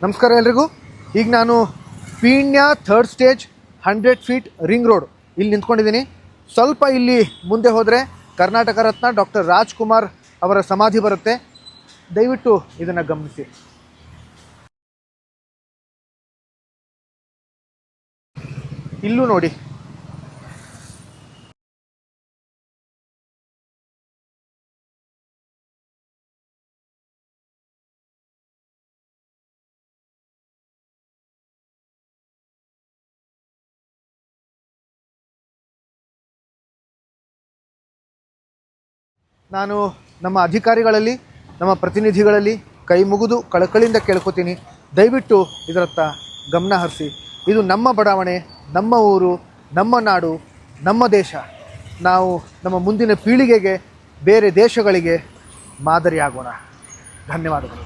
ನಮಸ್ಕಾರ ಎಲ್ರಿಗೂ. ಈಗ ನಾನು Peenya 3rd stage 100 feet ring road ಇಲ್ಲಿ ನಿಂತ್ಕೊಂಡಿದ್ದೀನಿ. ಸ್ವಲ್ಪ ಇಲ್ಲಿ ಮುಂದೆ ಹೋದರೆ ಕರ್ನಾಟಕ ರತ್ನ ಡಾಕ್ಟರ್ ರಾಜ್ಕುಮಾರ್ ಅವರ ಸಮಾಧಿ ಬರುತ್ತೆ. ದಯವಿಟ್ಟು ಇದನ್ನು ಗಮನಿಸಿ. ಇಲ್ಲೂ ನೋಡಿ, ನಾನು ನಮ್ಮ ಅಧಿಕಾರಿಗಳಲ್ಲಿ, ನಮ್ಮ ಪ್ರತಿನಿಧಿಗಳಲ್ಲಿ ಕೈ ಮುಗಿದು ಕಳಕಳಿಯಿಂದ ಕೇಳ್ಕೊತೀನಿ, ದಯವಿಟ್ಟು ಇದರತ್ತ ಗಮನ ಹರಿಸಿ. ಇದು ನಮ್ಮ ಬಡಾವಣೆ, ನಮ್ಮ ಊರು, ನಮ್ಮ ನಾಡು, ನಮ್ಮ ದೇಶ. ನಾವು ನಮ್ಮ ಮುಂದಿನ ಪೀಳಿಗೆಗೆ, ಬೇರೆ ದೇಶಗಳಿಗೆ ಮಾದರಿಯಾಗೋಣ. ಧನ್ಯವಾದಗಳು.